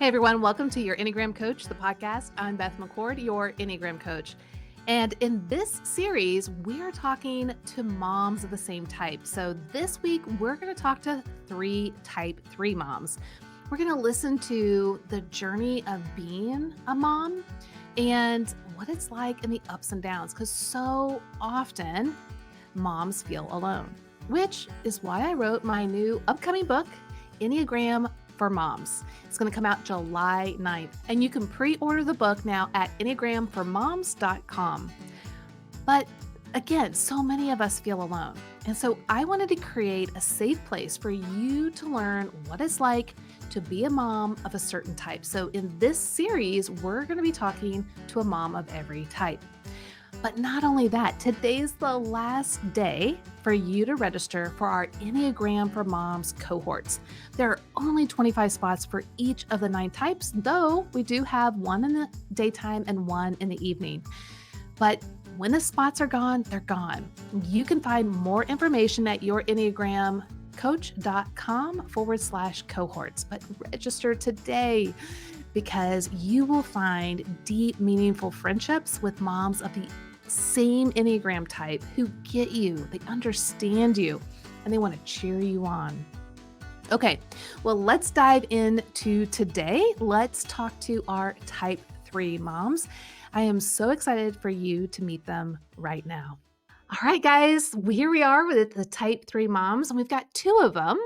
Hey everyone, welcome to your Enneagram Coach, the podcast. I'm Beth McCord, your Enneagram Coach. And in this series, we are talking to moms of the same type. So this week, we're going to talk to three type 3 moms. We're going to listen to the journey of being a mom and what it's like in the ups and downs, because so often moms feel alone, which is why I wrote my new upcoming book, Enneagram for Moms. It's going to come out July 9th, and you can pre-order the book now at enneagramformoms.com. But again, so many of us feel alone. And so I wanted to create a safe place for you to learn what it's like to be a mom of a certain type. So in this series, we're going to be talking to a mom of every type. But not only that, today's the last day for you to register for our Enneagram for Moms cohorts. There are only 25 spots for each of the 9 types, though we do have one in the daytime and one in the evening. But when the spots are gone, they're gone. You can find more information at yourenneagramcoach.com/cohorts, but register today because you will find deep, meaningful friendships with moms of the same Enneagram type who get you, they understand you, and they want to cheer you on. Okay, well, let's dive into today. Let's talk to our type 3 moms. I am so excited for you to meet them right now. All right, guys, here we are with the type 3 moms, and we've got 2 of them.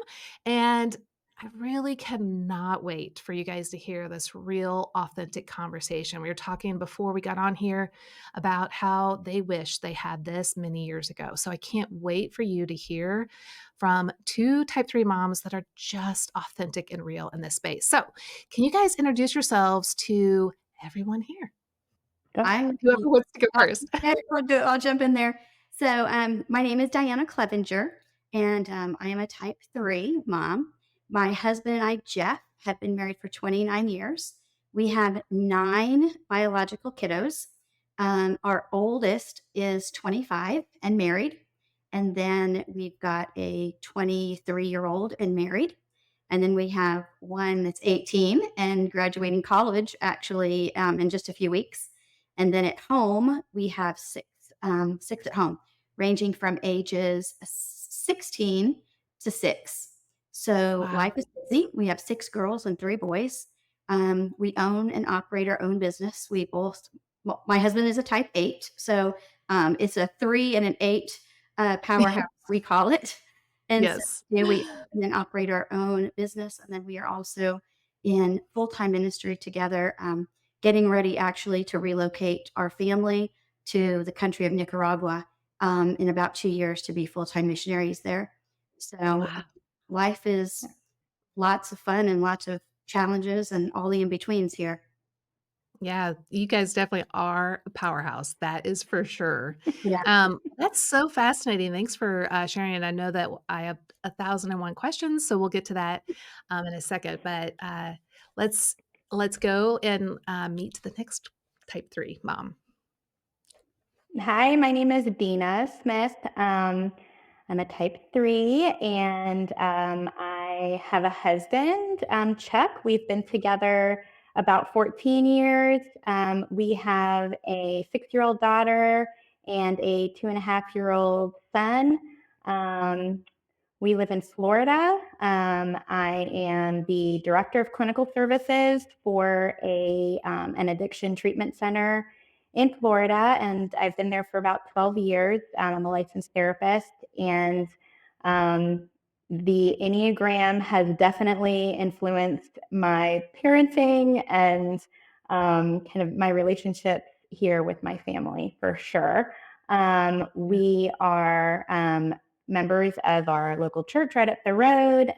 And I really cannot wait for you guys to hear this real, authentic conversation. We were talking before we got on here about how they wish they had this many years ago. So I can't wait for you to hear from 2 type 3 moms that are just authentic and real in this space. So, can you guys introduce yourselves to everyone here? I'm Whoever wants to go first. I'll jump in there. So, my name is Diana Clevenger, and I am a type 3 mom. My husband and I, Jeff, have been married for 29 years. We have 9 biological kiddos. Our oldest is 25 and married. And then we've got a 23-year-old and married. And then we have one that's 18 and graduating college actually in just a few weeks. And then at home, we have 6 at home, ranging from ages 16 to 6. So Wow. life is busy. We have 6 girls and 3 boys. We own and operate our own business. Well, my husband is a type 8. So it's a 3 and an 8 powerhouse, we call it. And so Yes. we own and operate our own business. And then we are also in full-time ministry together. Getting ready actually to relocate our family to the country of Nicaragua in about 2 years to be full-time missionaries there. So Wow. life is lots of fun and lots of challenges and all the in-betweens here. Yeah, you guys definitely are a powerhouse. That is for sure. Yeah. That's so fascinating. Thanks for sharing it. I know that I have 1,001 questions, so we'll get to that in a second. But let's let's go and meet the next type 3 mom. Hi, my name is Dina Smith. I'm a type 3, and I have a husband, Chuck. We've been together about 14 years. We have a 6-year-old daughter and a 2.5-year-old son. Um, we live in Florida. I am the director of clinical services for an addiction treatment center in Florida, and I've been there for about 12 years. I'm a licensed therapist, and um, the Enneagram has definitely influenced my parenting and kind of my relationship here with my family for sure. We are members of our local church right up the road.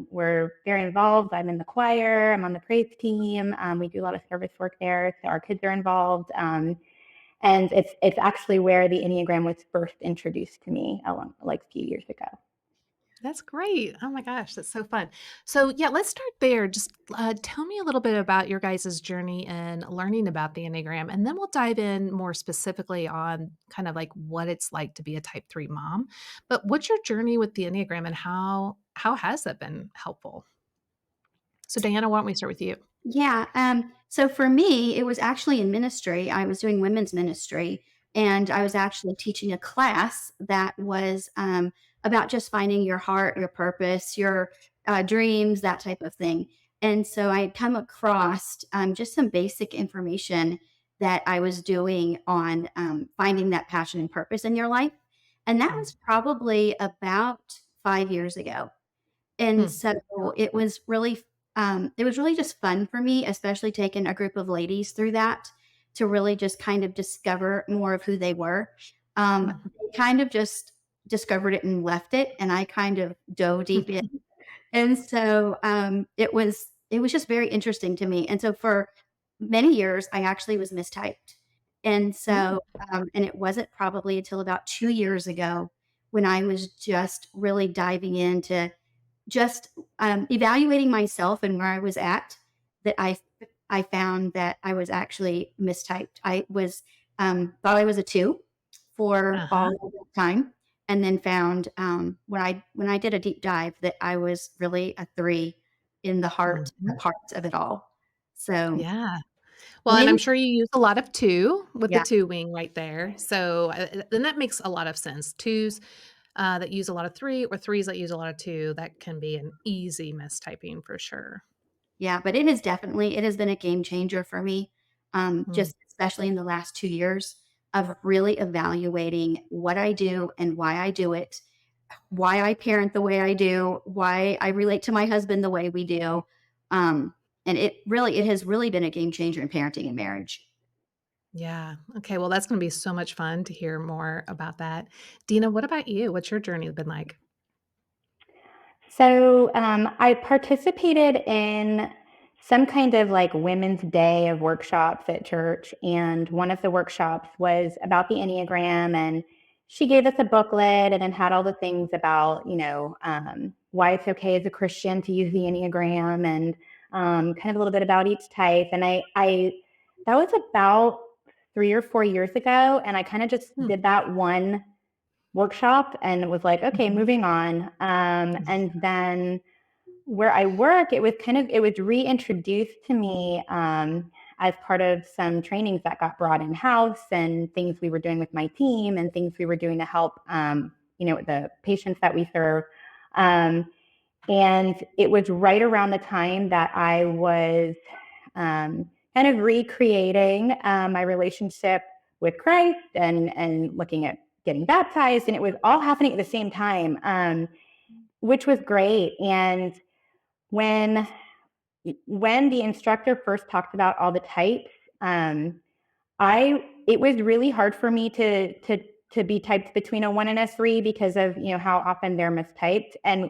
We're very involved. I'm in the choir. I'm on the praise team. We do a lot of service work there. So our kids are involved. And it's actually where the Enneagram was first introduced to me like a few years ago. That's great. Oh my gosh, that's so fun. So yeah, let's start there. Just tell me a little bit about your guys' journey and learning about the Enneagram, and then we'll dive in more specifically on kind of like what it's like to be a type 3 mom. But what's your journey with the Enneagram and how has that been helpful? So Diana, why don't we start with you? Yeah. So for me, it was actually in ministry. I was doing women's ministry, and I was actually teaching a class that was about just finding your heart, your purpose, your dreams, that type of thing. And so I had come across just some basic information that I was doing on finding that passion and purpose in your life. And that Mm. was probably about 5 years ago. And Hmm. so it was really just fun for me, especially taking a group of ladies through that to really just kind of discover more of who they were. Mm. They kind of just discovered it and left it, and I kind of dove deep in. And so it was just very interesting to me. And so for many years, I actually was mistyped. And Mm. so and it wasn't probably until about 2 years ago when I was just really diving into just, evaluating myself and where I was at, that I found that I was actually mistyped. I was, thought I was a 2 for all Uh-huh. of that time, and then found, when I did a deep dive, that I was really a 3 in the Mhm. heart of it all. So, Yeah. Well, and and it I'm is sure you use a lot of 2 with the yeah. 2 wing right there. So, and that makes a lot of sense. 2s, that use a lot of 3 or 3s that use a lot of 2, that can be an easy mistyping for sure. Yeah, but it has been a game changer for me, Mm. just especially in the last 2 years of really evaluating what I do and why I do it, why I parent the way I do, why I relate to my husband the way we do, and it has really been a game changer in parenting and marriage. Yeah. Okay, well, that's gonna be so much fun to hear more about that. Dina, what about you? What's your journey been like? So I participated in some kind of like women's day of workshops at church. And one of the workshops was about the Enneagram. And she gave us a booklet and it had all the things about, why it's okay as a Christian to use the Enneagram and kind of a little bit about each type. And that was about 3 or 4 years ago. And I kind of just Hmm. did that one workshop and was like, okay, Mhm. moving on. And then where I work, it was reintroduced to me as part of some trainings that got brought in house and things we were doing with my team and things we were doing to help, the patients that we serve. Um, and it was right around the time that I was kind of recreating my relationship with Christ and looking at getting baptized, and it was all happening at the same time, which was great. And when when the instructor first talked about all the types, um, I it was really hard for me to be typed between a 1 and a 3 because of, how often they're mistyped. And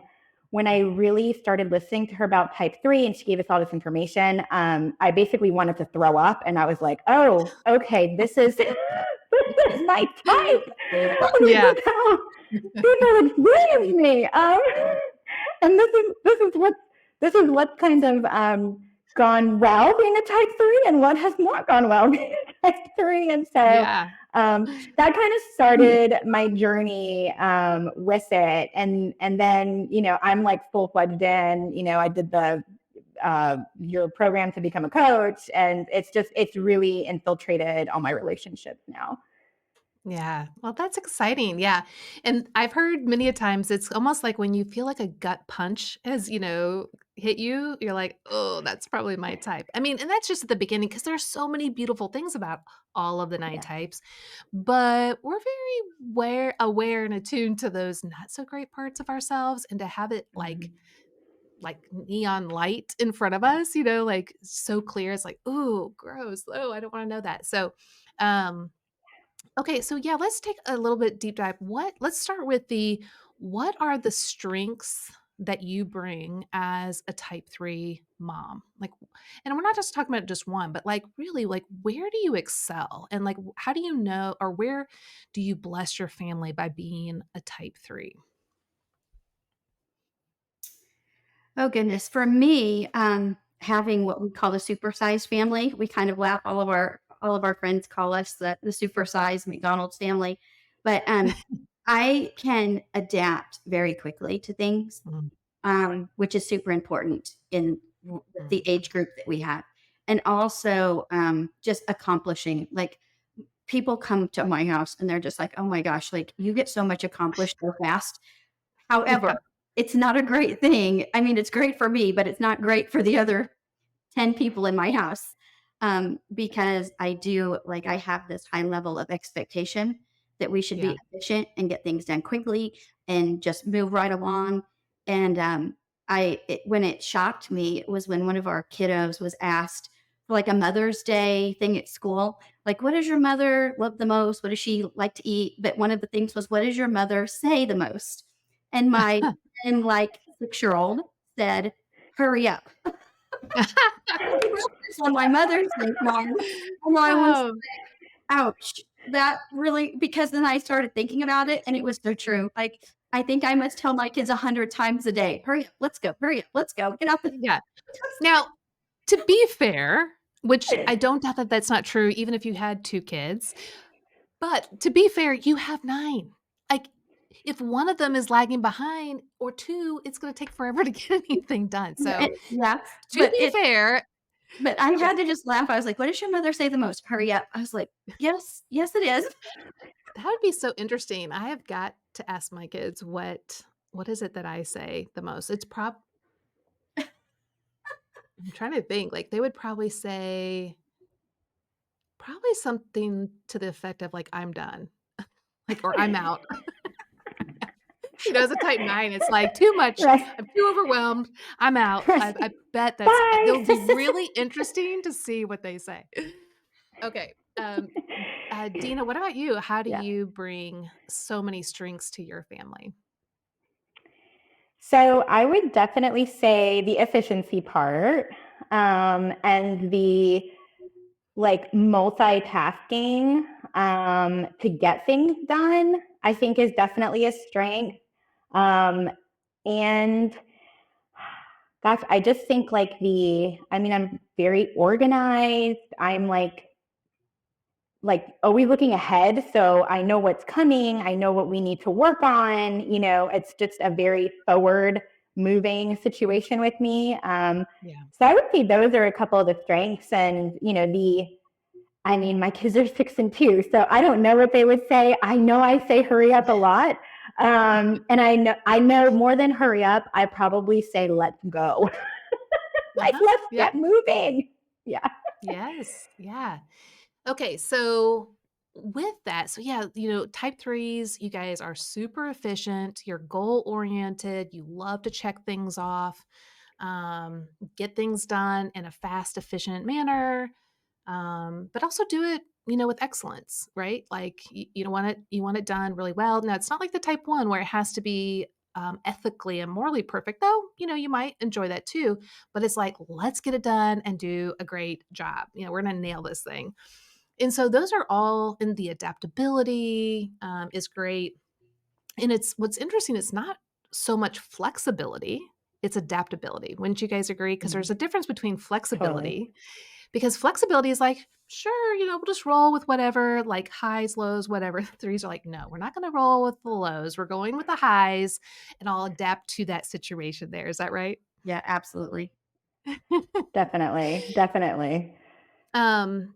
when I really started listening to her about type 3 and she gave us all this information, I basically wanted to throw up and I was like, "Oh, okay, this is this is my type. Yeah. This is how people experience me." And this is what kind of gone well being a type 3 and what has not gone well being a type 3. And so Yeah. that kind of started my journey with it. And then, I'm like full-fledged in, I did the your program to become a coach, and it's really infiltrated all my relationships now. Yeah. Well, that's exciting. Yeah. And I've heard many a times it's almost like when you feel like a gut punch has, hit you, you're like, oh, that's probably my type. I mean, and that's just at the beginning because there's so many beautiful things about all of the nine Yeah. types, but we're very aware and attuned to those not so great parts of ourselves and to have it Mhm. like neon light in front of us, like so clear. It's like, oh, gross. Oh, I don't want to know that. So, um, okay, so yeah, let's take a little bit deep dive. Let's start with what are the strengths that you bring as a type 3 mom? Like, and we're not just talking about just one, but like really like where do you excel? And like how do you know or where do you bless your family by being a type 3? Oh goodness, for me, having what we call the supersized family, we kind of laugh. All of our friends call us the supersized McDonald's family, but I can adapt very quickly to things, Mm. which is super important in with Mm. the age group that we have. And also just accomplishing, like people come to my house and they're just like, oh my gosh, like you get so much accomplished so fast. Yeah. However, it's not a great thing. I mean, it's great for me, but it's not great for the other 10 people in my house, because I have this high level of expectation that we should Yeah. be efficient and get things done quickly and just move right along. And when it shocked me, it was when one of our kiddos was asked for like a Mother's Day thing at school. Like, what does your mother love the most? What does she like to eat? But one of the things was, what does your mother say the most? And my and like 6-year old said, hurry up. On my Mother's Day card, and I was Oh, ouch. That really, because then I started thinking about it and it was so true. Like, I think I must tell my kids 100 times a day, hurry up, let's go, hurry up, let's go, get out the yeah. Now, to be fair, which I don't doubt that that's not true even if you had 2 kids, but to be fair, you have 9. Like, if one of them is lagging behind or 2, it's gonna take forever to get anything done. So, yeah, to but be fair, I yeah, had to just laugh. I was like, "What does your mother say the most? Hurry up." I was like, "Yes, yes, it is." that would be so interesting. I have got to ask my kids what is it that I say the most? It's I'm trying to think, like, they would probably say probably something to the effect of, like, "I'm done," like, or "I'm out." As a type 9, it's like, "Too much. Right. I'm too overwhelmed. I'm out." I bet that's it'll be Bye. really interesting to see what they say. Okay, Dina, what about you? How do Yeah. you bring so many strengths to your family? So I would definitely say the efficiency part, and the like multitasking, to get things done, I think is definitely a strength. Um, and gosh, I just think like I mean, I'm very organized. I'm like always looking ahead. So I know what's coming. I know what we need to work on. It's just a very forward moving situation with me. Yeah. So I would say those are a couple of the strengths. And, I mean, my kids are 6 and 2, so I don't know what they would say. I know I say hurry up a lot. And I know more than hurry up, I probably say let's go. Like, Uh-huh. let's Yep. get moving. Yeah. Yes. Yeah. Okay, so with that, so yeah, type threes, you guys are super efficient, you're goal oriented, you love to check things off, get things done in a fast, efficient manner, but also do it, with excellence, right? Like you want it done really well. Now, it's not like the type one where it has to be ethically and morally perfect, though. You might enjoy that too, but it's like let's get it done and do a great job. We're gonna nail this thing. And so those are all in the adaptability is great. And it's what's interesting, it's not so much flexibility, it's adaptability. Wouldn't you guys agree? Because Mhm. there's a difference between Totally. flexibility, because flexibility is like, sure, we'll just roll with whatever, like highs, lows, whatever. Threes are like, no, we're not going to roll with the lows. We're going with the highs and I'll adapt to that situation there. Is that right? Yeah, absolutely. Definitely. Definitely. um,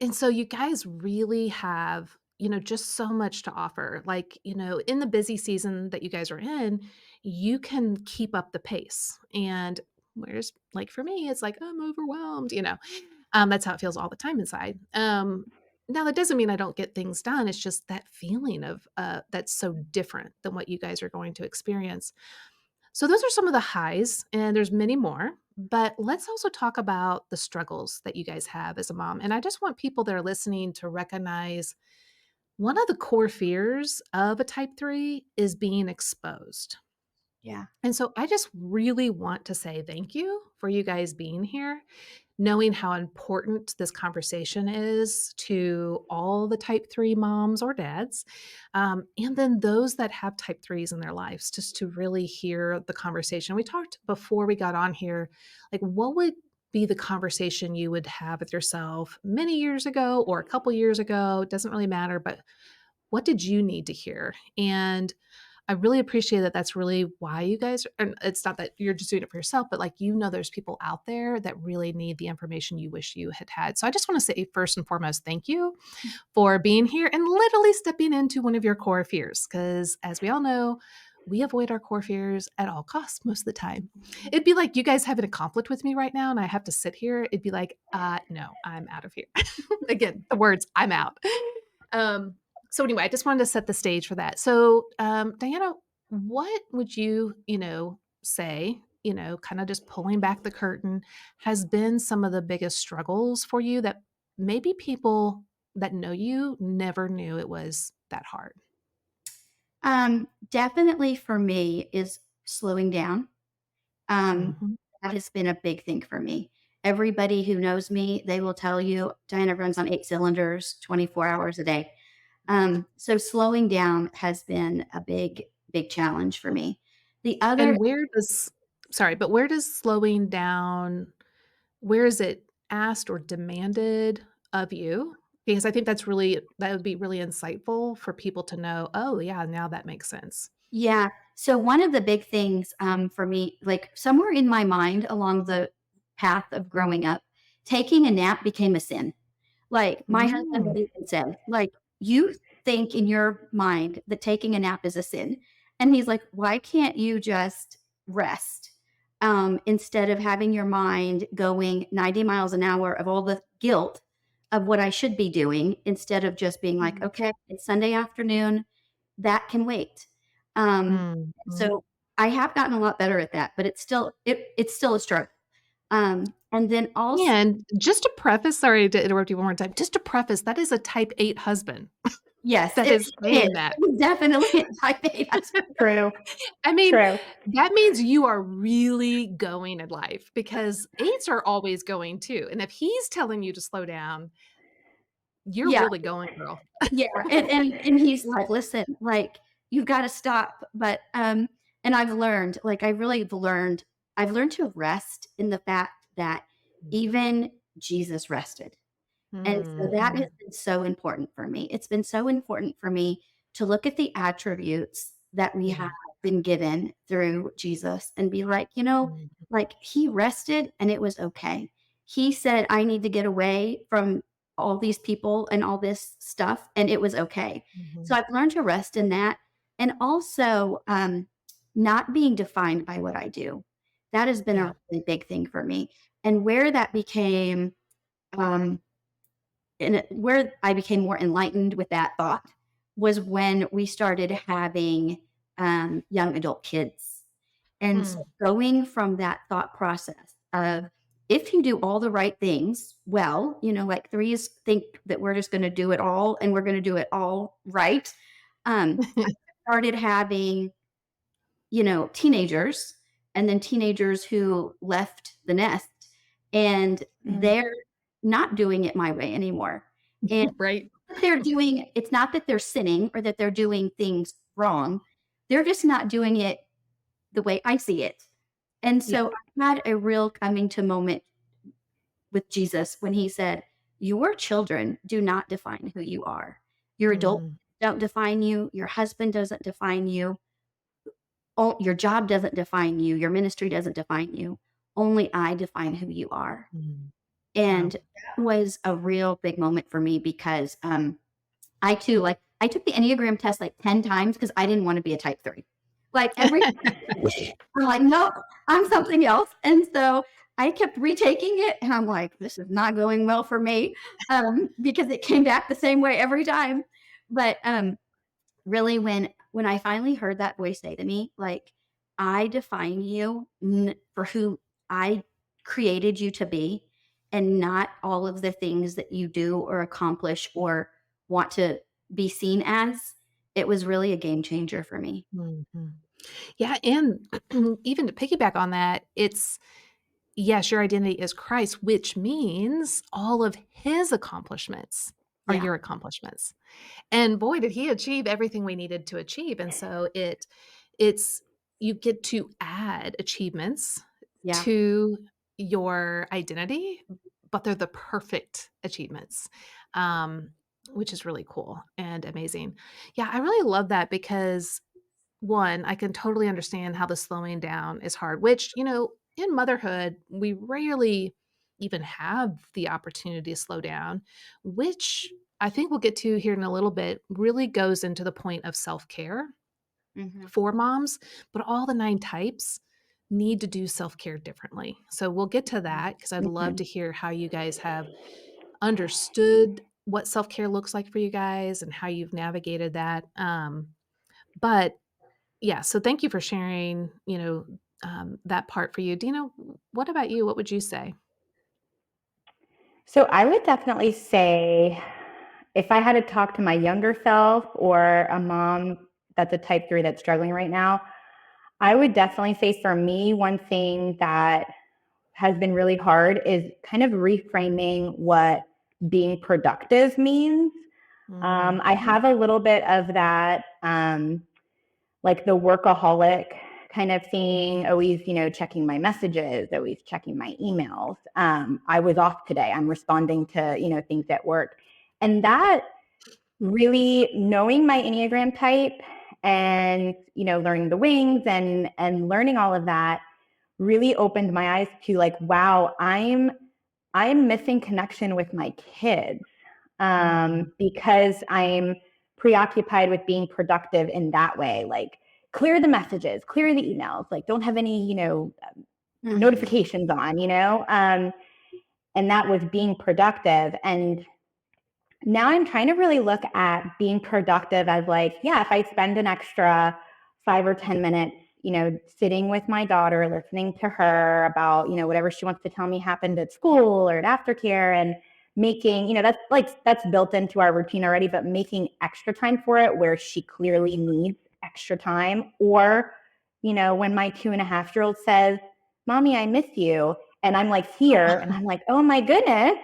And so you guys really have, just so much to offer. Like, in the busy season that you guys are in, you can keep up the pace. And whereas, like, for me, it's like, I'm overwhelmed. That's how it feels all the time inside. Now that doesn't mean I don't get things done. It's just that feeling of that's so different than what you guys are going to experience. So those are some of the highs, and there's many more. But let's also talk about the struggles that you guys have as a mom. And I just want people that are listening to recognize one of the core fears of a type 3 is being exposed. Yeah. And so I just really want to say thank you for you guys being here, knowing how important this conversation is to all the type 3 moms or dads, and then those that have type 3s in their lives, just to really hear the conversation. We talked before we got on here, like what would be the conversation you would have with yourself many years ago or a couple years ago? It doesn't really matter, but what did you need to hear? And I really appreciate that that's really why you guys and it's not that you're just doing it for yourself, but, like, there's people out there that really need the information you wish you had had. So I just wanna say first and foremost, thank you for being here and literally stepping into one of your core fears. Because as we all know, we avoid our core fears at all costs most of the time. It'd be like you guys having a conflict with me right now, and I have to sit here. It'd be like, no, I'm out of here. Again, the words, I'm out. Um, so anyway, I just wanted to set the stage for that. So, Diana, what would say, kind of just pulling back the curtain has been some of the biggest struggles for you that maybe people that know you never knew it was that hard? Definitely for me is slowing down. Um, Mhm. that has been a big thing for me. Everybody who knows me, they will tell you Diana runs on 8 cylinders, 24 hours a day. So slowing down has been a big, big challenge for me. The other And where does slowing down where is it asked or demanded of you? Because I think that would be really insightful for people to know, "Oh, yeah, now that makes sense." Yeah. So one of the big things for me, like somewhere in my mind along the path of growing up, taking a nap became a sin. Like, my husband Mm. would even say, like, "You think in your mind that taking a nap is a sin." And he's like, "Why can't you just rest, instead of having your mind going 90 miles an hour of all the guilt of what I should be doing instead of just being like, Mhm. 'Okay, it's Sunday afternoon, that can wait.'" Um, Mhm. so I have gotten a lot better at that, but it's still a struggle. And then also And just to preface sorry to interrupt you one more time. Just to preface, that is a type 8 husband yes, that is it saying is. that. It's definitely a type A. True. I mean, True. that means you are really going in life because 8s are always going too, and if he's telling you to slow down, you're Yeah, really going, girl. yeah, and he's like, "Listen, like, you've gotta stop," but, and I've learned to rest in the fact that even Jesus rested. And so that has Mhm. been so important for me. It's been so important for me to look at the attributes that we have Yeah. been given through Jesus and be like, Mhm. like he rested and it was okay. He said, I need to get away from all these people and all this stuff, and it was okay. So Mhm. I've learned to rest in that. And also, not being defined by what I do. That has been Yeah. a really big thing for me. And where that became, um, where I became more enlightened with that thought was when we started having young adult kids. And so Mm. going from that thought process of if you do all the right things, well, like threes think that we're just going to do it all and we're going to do it all right. I started having teenagers and then teenagers who left the nest and Mm. they're not doing it my way anymore. And Right? it's not that they're sinning or that they're doing things wrong. They're just not doing it the way I see it. And Yeah. so I had a real coming to moment with Jesus when he said, "Your children do not define who you are. Your adult Mhm. don't define you. Your husband doesn't define you. Your job doesn't define you, your ministry doesn't define you. Only I define who you are." Mhm. And Wow. that was a real big moment for me because, I too, like, I took the Enneagram test like 10 times because I didn't wanna be a type 3. Like, every I'm like, "Nope, I'm something else." And so I kept retaking it, and I'm like, "This is not going well for me," because it came back the same way every time. But, really when I finally heard that voice say to me, like, "I define you for who I created you to be, and not all of the things that you do or accomplish or want to be seen as," it was really a game changer for me. Mhm. Yeah, and even to piggyback on that, it's yes, your identity is Christ, which means all of his accomplishments are Yeah, your accomplishments. And boy, did he achieve everything we needed to achieve. And so it's you get to add achievements yeah. to your identity, but they're the perfect achievements. Um, which is really cool and amazing. Yeah, I really love that because one, I can totally understand how the slowing down is hard, which, in motherhood, we rarely even have the opportunity to slow down, which I think we'll get to here in a little bit, really goes into the point of self care Mhm. for moms, but all the 9 types need to do self care differently. So we'll get to that because I'd love Mhm. to hear how you guys have understood what self care looks like for you guys and how you've navigated that. But yeah, so thank you for sharing, that part for you. Dina, what about you? What would you say? So I would definitely say if I had to talk to my younger self or a mom that's a type 3 that's struggling right now, I would definitely say for me, one thing that has been really hard is kind of reframing what being productive means. Mm, I have a little bit of that, like the workaholic kind of thing, always, checking my messages, always checking my emails. I was off today. I'm responding to, things at work. And that really knowing my Enneagram type and, learning the wings and learning all of that really opened my eyes to like, wow, I'm missing connection with my kids mm, because I'm preoccupied with being productive in that way. Like, clear the messages, clear the emails, like, don't have any, Mhm. notifications on, and that was being productive. And now I'm trying to really look at being productive as like, yeah, if I spend an extra 5 or 10 minutes, sitting with my daughter, listening to her about, whatever she wants to tell me happened at school or at aftercare and making, that's built into our routine already, but making extra time for it where she clearly needs extra time. Or, when my 2.5-year-old says, Mommy, I miss you. And I'm like here and I'm like, oh my goodness,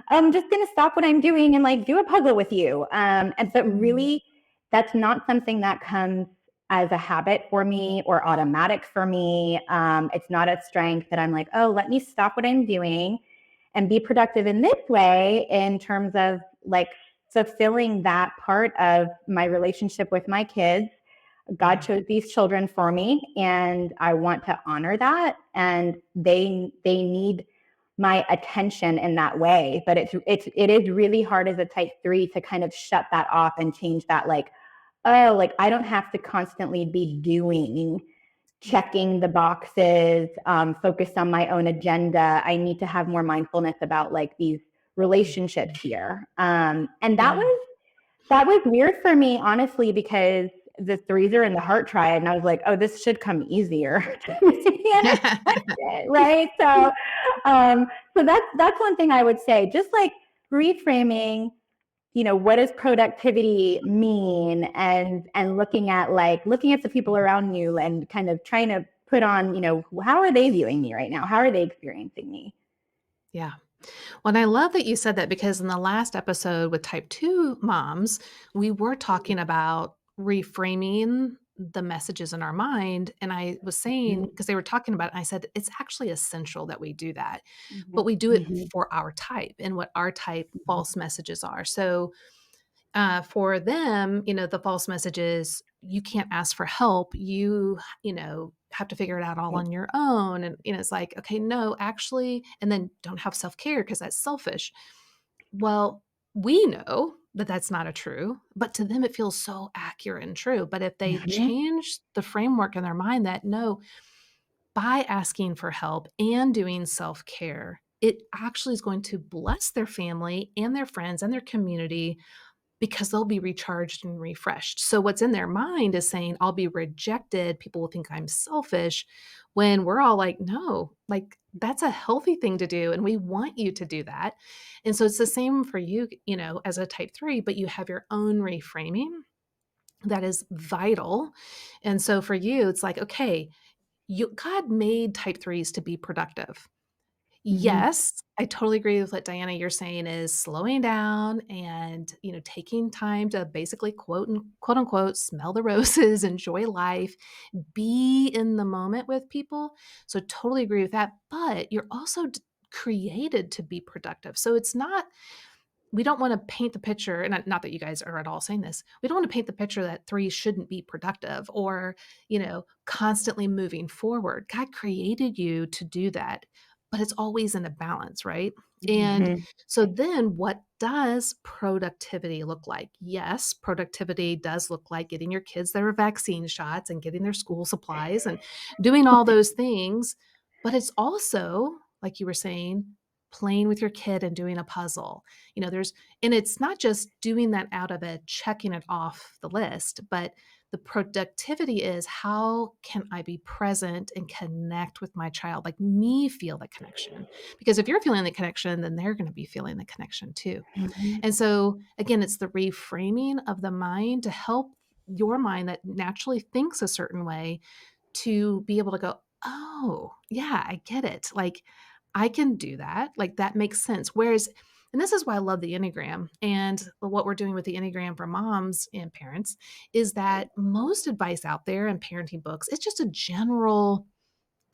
I'm just going to stop what I'm doing and like do a puzzle with you. But mm, really, that's not something that comes as a habit for me or automatic for me. It's not a strength that I'm like, oh, let me stop what I'm doing and be productive in this way in terms of like fulfilling that part of my relationship with my kids. God yeah. chose these children for me and I want to honor that, and they need my attention in that way. But it is really hard as a type 3 to kind of shut that off and change that, like, oh, like I don't have to constantly be doing, checking the boxes, focused on my own agenda. I need to have more mindfulness about like these relationships here. And that Yeah. was weird for me, honestly, because the threes are in the heart triad, and I was like, oh, this should come easier to me and expect it, right? So that's one thing I would say. Just like reframing, what does productivity mean, and looking at the people around you and kind of trying to put on, how are they viewing me right now? How are they experiencing me? Yeah. Well, and I love that you said that because in the last episode with type 2 moms, we were talking about reframing the messages in our mind. And I was saying, Mhm, because they were talking about it, I said, it's actually essential that we do that, but mhm, we do it mhm, for our type and what our type mhm. false messages are. So for them, the false message is you can't ask for help. You have to figure it out all Right. on your own. And, it's like, okay, no, actually, and then don't have self care because that's selfish. Well, we know that that's not a true, but to them, it feels so accurate and true. But if they Mhm. change the framework in their mind that no, by asking for help and doing self care, it actually is going to bless their family and their friends and their community because they'll be recharged and refreshed. So what's in their mind is saying, I'll be rejected. People will think I'm selfish when we're all like, no, like that's a healthy thing to do. And we want you to do that. And so it's the same for you, as a type 3, but you have your own reframing that is vital. And so for you, it's like, okay, God made type 3s to be productive. Mhm. Yes, I totally agree with what Diana you're saying is slowing down and, taking time to basically quote unquote smell the roses, enjoy life, be in the moment with people. So totally agree with that, but you're also created to be productive. So it's not we don't want to paint the picture, and not that you guys are at all saying this, we don't want to paint the picture that threes shouldn't be productive or, constantly moving forward. God created you to do that, but it's always in a balance, right? And Mhm. so then what does productivity look like? Yes, productivity does look like getting your kids their vaccine shots and getting their school supplies and doing all those things. But it's also, like you were saying, playing with your kid and doing a puzzle. And it's not just doing that out of a checking it off the list, but the productivity is, how can I be present and connect with my child? Like, me feel the connection. Because if you're feeling the connection, then they're going to be feeling the connection too. Mhm. And so, again, it's the reframing of the mind to help your mind that naturally thinks a certain way to be able to go, oh, yeah, I get it. Like, I can do that. Like, that makes sense. Whereas, and this is why I love the Enneagram and what we're doing with the Enneagram for moms and parents, is that most advice out there in parenting books, it's just a general,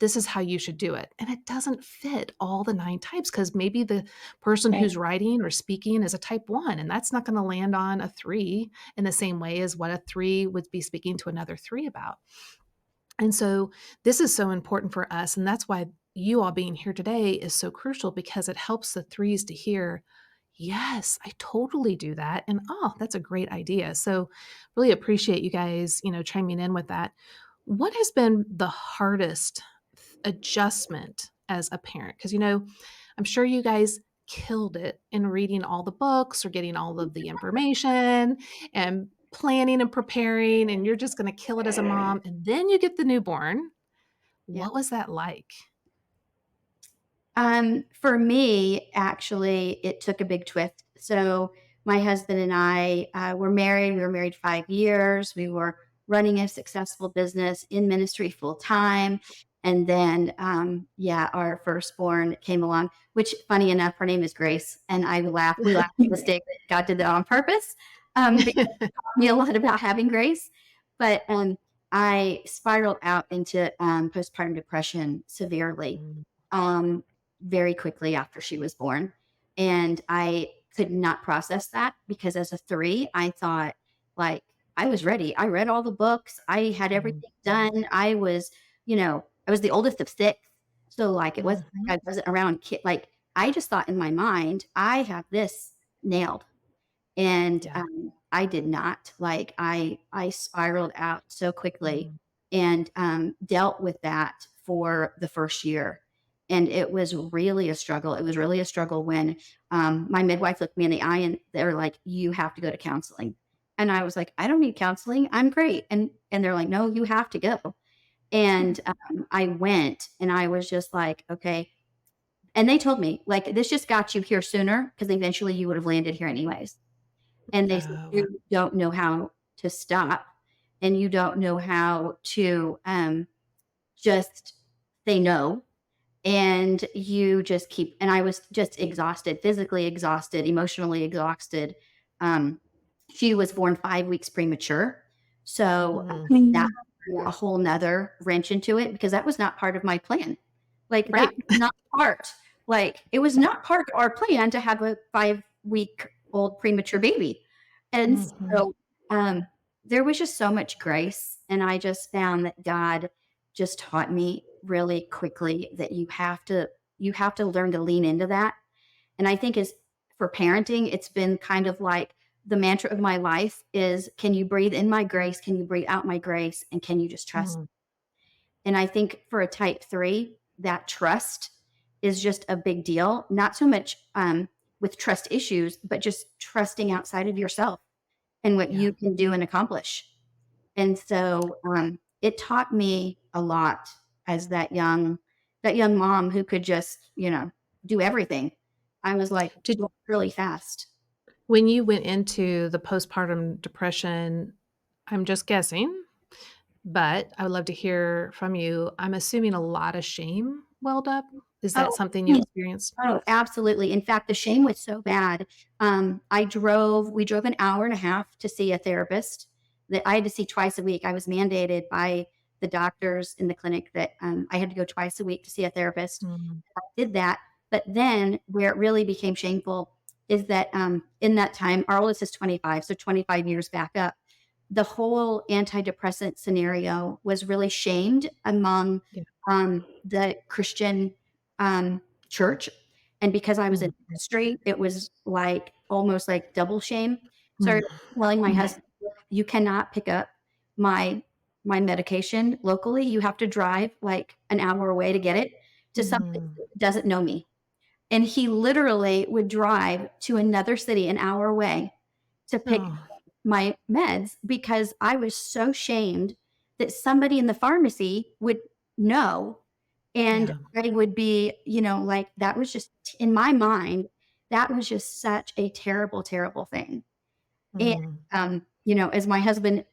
this is how you should do it. And it doesn't fit all the 9 types, because maybe the person Right. who's writing or speaking is a type 1, and that's not going to land on a 3 in the same way as what a 3 would be speaking to another 3 about. And so this is so important for us. And that's why you all being here today is so crucial, because it helps the 3s to hear, yes, I totally do that. And oh, that's a great idea. So really appreciate you guys, chiming in with that. What has been the hardest adjustment as a parent? Because, I'm sure you guys killed it in reading all the books or getting all of the information and planning and preparing, and you're just going to kill it as a mom. And then you get the newborn. Yeah. What was that like? For me, actually, it took a big twist. So my husband and I were married. We were married 5 years. We were running a successful business in ministry full time. And then, our firstborn came along, which, funny enough, her name is Grace. And I laugh. We laugh at the mistake that God did that on purpose, because it taught me a lot about having grace. But I spiraled out into postpartum depression severely. Mm, Um, very quickly after she was born. And I could not process that, because as a 3, I thought, like, I was ready. I read all the books. I had mm, everything done. I was the oldest of 6. So, like, it wasn't mhm, like I wasn't around like, I just thought in my mind, I have this nailed. And, yeah. I did not. Like, I spiraled out so quickly Mm, and, dealt with that for the first year. And it was really a struggle. It was really a struggle when, my midwife looked me in the eye and they're like, "You have to go to counseling." And I was like, "I don't need counseling. I'm great." And they're like, "No, you have to go." And, I went and I was just like, "Okay." And they told me, like, "This just got you here sooner, because eventually you would have landed here anyways." And they said, oh, wow. "You don't know how to stop, and you don't know how to, just say no, and you just keep." And I was just exhausted, physically exhausted, emotionally exhausted. Um, she was born 5 weeks premature, so, Mm, that threw a whole 'nother wrench into it, because that was not part of my plan. Like, that right. was not part like, it was not part of our plan to have a 5-week-old premature baby. And Mhm, so, um, there was just so much grace, and I just found that God just taught me really quickly that you have to learn to lean into that. And I think, as for parenting, it's been kind of like the mantra of my life is, can you breathe in my grace? Can you breathe out my grace? And can you just trust? mm, And I think for a type 3, that trust is just a big deal. Not so much with trust issues, but just trusting outside of yourself and what yeah. you can do and accomplish. And so, it taught me a lot as that young mom who could just, do everything. I was like, Did really fast. When you went into the postpartum depression, I'm just guessing, but I would love to hear from you. I'm assuming a lot of shame welled up. Is that Oh, something you experienced? oh, absolutely. In fact, the shame was so bad. We drove an hour and a half to see a therapist that I had to see twice a week. I was mandated by the doctors in the clinic that I had to go twice a week to see a therapist. Mm, I did that. But then, where it really became shameful is that in that time, our oldest is 25, so 25 years back up, the whole antidepressant scenario was really shamed among Yeah. the Christian church. And because I was in Mm. ministry, it was like almost like double shame. So I Mm. remember telling my husband, "Look, you cannot pick up my medication locally. You have to drive like an hour away to get it to somebody Mm. who doesn't know me." And he literally would drive to another city an hour away to pick Oh, up my meds because I was so shamed that somebody in the pharmacy would know. And yeah. I would be, like that was just in my mind, that was just such a terrible, terrible thing. And, Mm. as my husband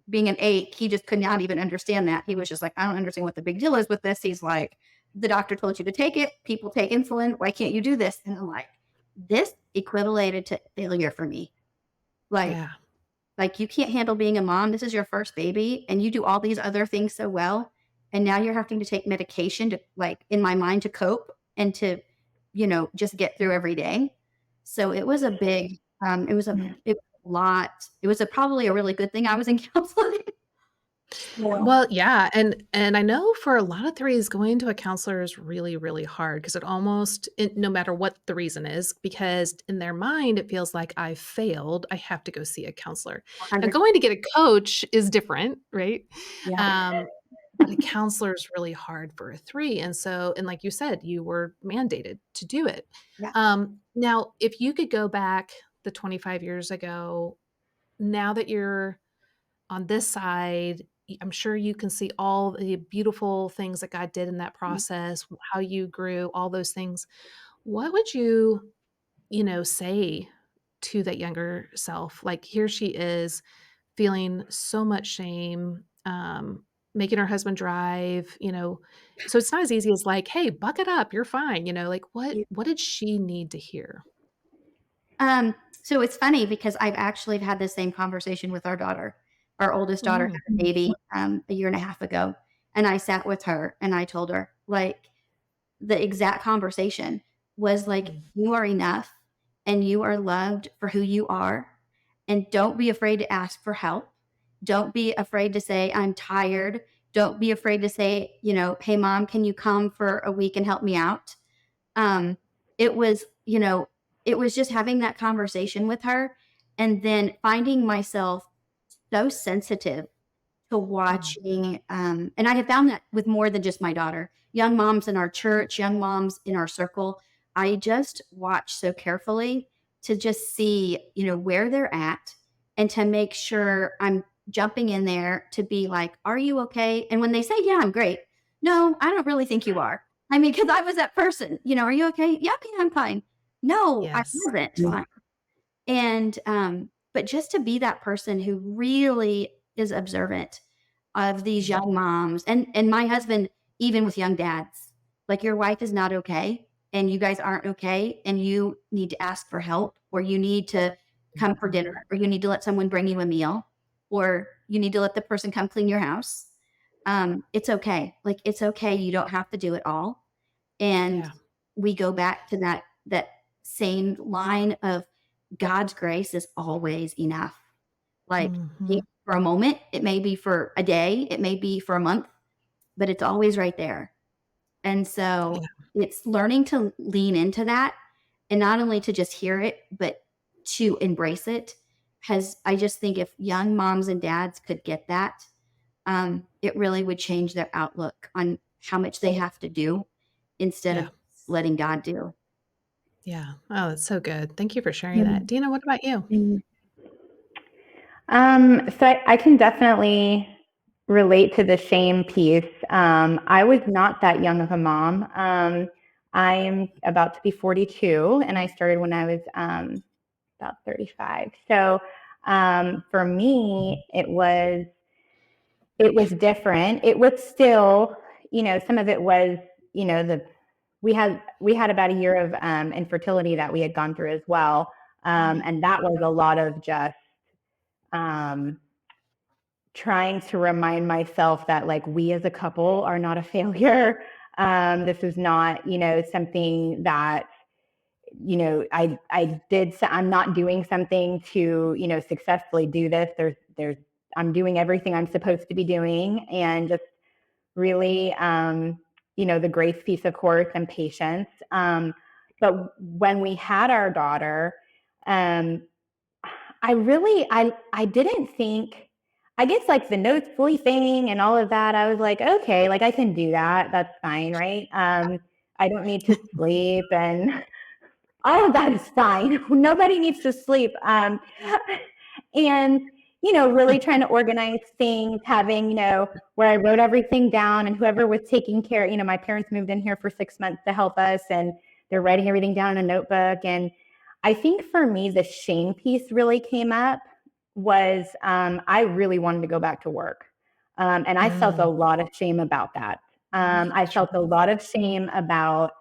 being an 8, he just could not even understand that. He was just like, I don't understand what the big deal is with this. He's like, the doctor told you to take it. People take insulin. Why can't you do this? And I'm like, this equivalated to failure for me. Like, Yeah. you can't handle being a mom. This is your first baby, and you do all these other things so well. And now you're having to take medication to, like, in my mind, to cope and to, just get through every day. So it was a big, it was a lot. It was probably a really good thing I was in counseling. Well, Well, yeah, and I know for a lot of threes, going to a counselor is really, really hard because no matter what the reason is, because in their mind, it feels like I failed, I have to go see a counselor. Now 100, going to get a coach is different, right? yeah. Um, but a counselor is really hard for a 3, and like you said, you were mandated to do it. Yeah. Now if you could go back the 25 years ago, now that you're on this side, I'm sure you can see all the beautiful things that God did in that process, how you grew, all those things. What would say to that younger self? Like, here she is feeling so much shame, making her husband drive, so it's not as easy as like, "Hey, buck it up, you're fine," like what did she need to hear? So it's funny because I've actually had the same conversation with our daughter. Our oldest daughter Mm, had a baby a year and a half ago. And I sat with her and I told her, like, the exact conversation was like, mm, you are enough and you are loved for who you are. And don't be afraid to ask for help. Don't be afraid to say, I'm tired. Don't be afraid to say, hey, mom, can you come for a week and help me out? Um, it was, it was just having that conversation with her and then finding myself so sensitive to mm, watching, and I have found that with more than just my daughter, young moms in our church, young moms in our circle. I just watch so carefully to just see, where they're at and to make sure I'm jumping in there to be like, are you okay? And when they say, yeah, I'm great. No, I don't really think you are. I mean, because I was that person, are you okay? Yeah, yeah, I'm fine. No, I yes. wasn't fine. And, but just to be that person who really is observant of these Mm, young moms and my husband, even with young dads, like, your wife is not okay and you guys aren't okay and you need to ask for help or you need to come for dinner or you need to let someone bring you a meal or you need to let the person come clean your house. It's okay. Like, it's okay. You don't have to do it all. And yeah. we go back to that same line of God's grace is always enough. Like, Mhm. for a moment, it may be for a day, it may be for a month, but it's always right there. And so Yeah, it's learning to lean into that and not only to just hear it, but to embrace it. Because I just think if young moms and dads could get that, it really would change their outlook on how much they have to do instead yeah, of letting God do. yeah. Oh, that's so good. Thank you for sharing that. Dina, what about you? Mhm. So I can definitely relate to the shame piece. I was not that young of a mom. I'm about to be 42, and I started when I was about 35. So for me, it was different. It was still, some of it was, the we had about a year of infertility that we had gone through as well, and that was a lot of just um, trying to remind myself that, like, we as a couple are not a failure. This is not, something that I'm not doing something to, successfully do this. I'm doing everything I'm supposed to be doing, and just really, the grace piece, of course, and patience. But when we had our daughter, um, I didn't think, I guess, like the no sleeping and all of that. I was like, okay, like I can do that. That's fine, right? I don't need to sleep, and all of that is fine. Nobody needs to sleep. And, really trying to organize things, having, where I wrote everything down, and whoever was taking care, my parents moved in here for 6 months to help us, and they're writing everything down in a notebook. And I think for me, the shame piece really came up was I really wanted to go back to work. And I felt a lot of shame about that. I felt a lot of shame about,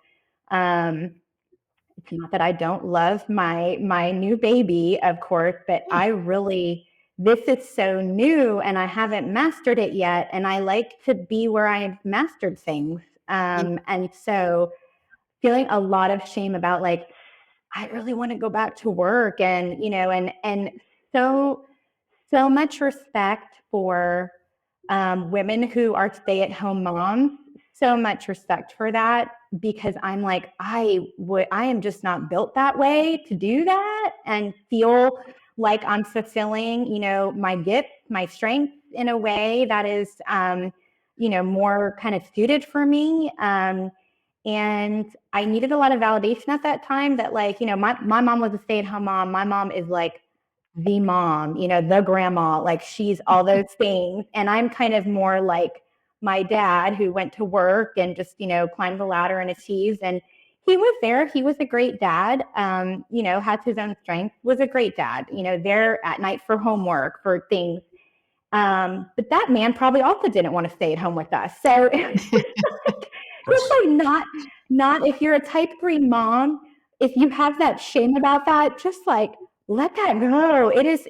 it's not that I don't love my new baby, of course, but this is so new and I haven't mastered it yet. And I like to be where I've mastered things. And so feeling a lot of shame about, like, I really want to go back to work, and, and so, so much respect for women who are stay-at-home moms. So much respect for that, because I'm like, I am just not built that way to do that and feel like I'm fulfilling, my gift, my strength in a way that is, more kind of suited for me. And I needed a lot of validation at that time that, like, my mom was a stay-at-home mom. My mom is like the mom, the grandma, like she's all those things. And I'm kind of more like my dad, who went to work and just, climbed the ladder and achieved. And he was there. He was a great dad, had his own strength, was a great dad, there at night for homework, for things. But that man probably also didn't want to stay at home with us. So it's like not if you're a type 3 mom, if you have that shame about that, just like let that go. It is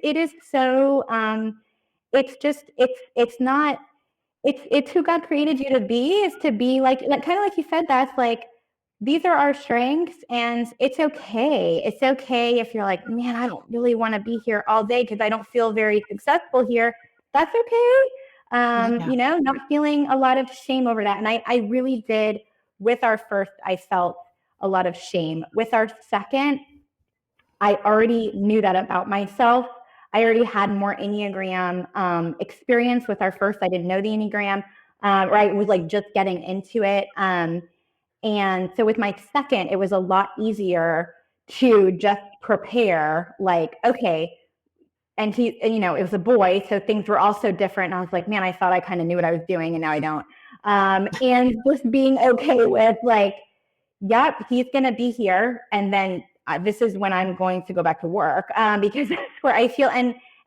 so it's not it's who God created you to be, is to be like kind of like you said, that's like, these are our strengths, and it's okay. It's okay if you're like, man, I don't really want to be here all day because I don't feel very successful here. That's okay. Yeah. Not feeling a lot of shame over that. And I really did. With our first, I felt a lot of shame. With our second, I already knew that about myself. I already had more Enneagram experience. With our first, I didn't know the Enneagram, or I was like just getting into it. And so with my second, it was a lot easier to just prepare, like, okay. And it was a boy, so things were also different. And I was like, man, I thought I kind of knew what I was doing, and now I don't. And just being okay with, like, yep, he's going to be here. And then this is when I'm going to go back to work, because that's where I feel,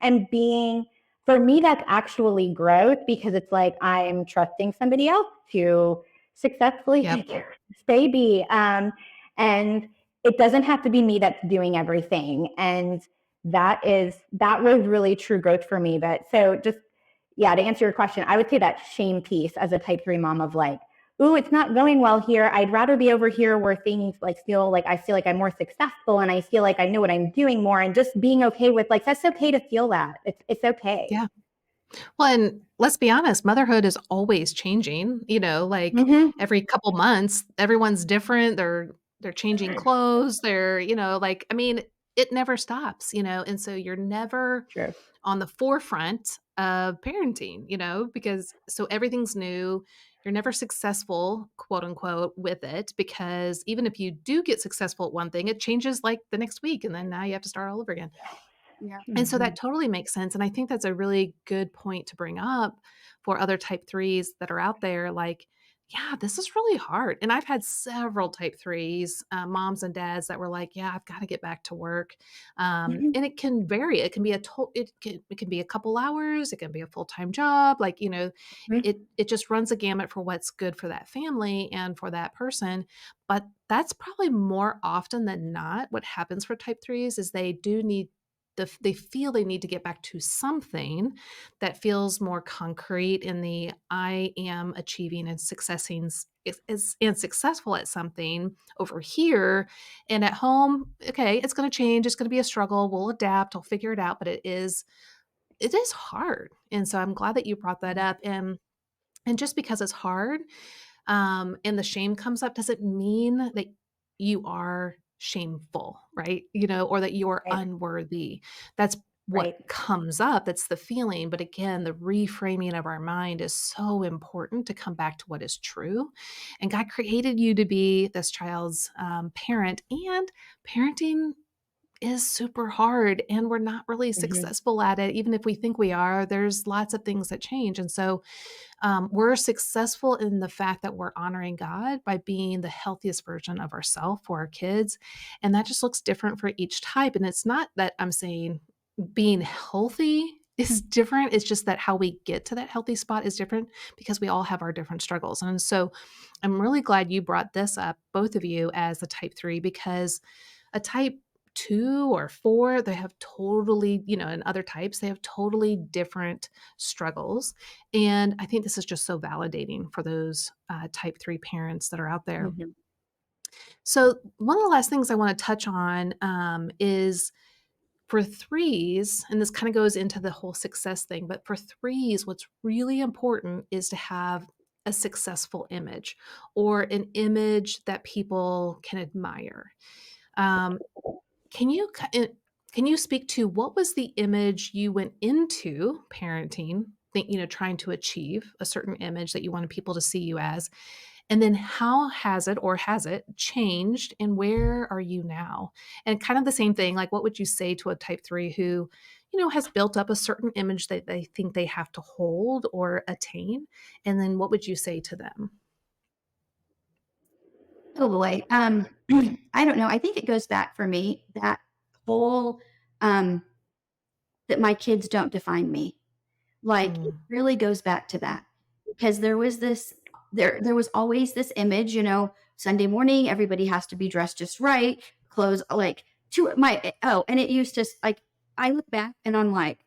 and being, for me, that's actually growth, because it's like, I'm trusting somebody else to successfully take care of this baby. And it doesn't have to be me that's doing everything. And that was really true growth for me. But so just, yeah, to answer your question, I would say that shame piece as a type 3 mom of like, ooh, it's not going well here. I'd rather be over here where things like I feel like I'm more successful, and I feel like I know what I'm doing more, and just being okay with, like, that's okay to feel that. It's okay. Yeah. Well, and let's be honest, motherhood is always changing, like Mm-hmm. every couple months, everyone's different. They're changing clothes. They're, like, I mean, it never stops, and so you're never True. on the forefront of parenting, because so everything's new. You're never successful, quote unquote, with it, because even if you do get successful at one thing, it changes like the next week. And then now you have to start all over again. Yeah. And so Mm-hmm. that totally makes sense, and I think that's a really good point to bring up for other type 3s that are out there, like, yeah, this is really hard, and I've had several type 3s, moms and dads that were like, "Yeah, I've gotta get back to work," Mm-hmm. and it can vary, it can be it can be a couple hours, it can be a full-time job, like, it just runs a gamut for what's good for that family and for that person, but that's probably more often than not what happens for type 3s is they do need they feel they need to get back to something that feels more concrete in the I am achieving and successing is and successful at something over here, and at home, okay, it's going to change. It's going to be a struggle. We'll adapt. I'll figure it out. But it is hard, and so I'm glad that you brought that up. And just because it's hard, and the shame comes up doesn't mean that you are shameful, right? Or that you're Right. unworthy. That's what Right. comes up. That's the feeling. But again, the reframing of our mind is so important to come back to what is true. And God created you to be this child's parent, and parenting is super hard, and we're not really Hmm. successful at it. Even if we think we are, there's lots of things that change. And so we're successful in the fact that we're honoring God by being the healthiest version of ourselves for our kids. And that just looks different for each type. And it's not that I'm saying being healthy is different. It's just that how we get to that healthy spot is different because we all have our different struggles. And so I'm really glad you brought this up, both of you, as a type 3, because a type 2 or 4, they have totally, and other types, they have totally different struggles. And I think this is just so validating for those type 3 parents that are out there. Mhm. So, one of the last things I want to touch on is for threes, and this kind of goes into the whole success thing, but for threes, what's really important is to have a successful image or an image that people can admire. Um, can you can you speak to what was the image you went into parenting, trying to achieve a certain image that you wanted people to see you as? And then how has it changed, and where are you now? And kind of the same thing, like what would you say to a type 3 who, has built up a certain image that they think they have to hold or attain? And then what would you say to them? Oh boy. I don't know. I think it goes back for me that whole um that my kids don't define me. Like it Mm, really goes back to that because there was always this image, Sunday morning everybody has to be dressed just right, clothes like to my oh, and it used to like I look back and I'm like,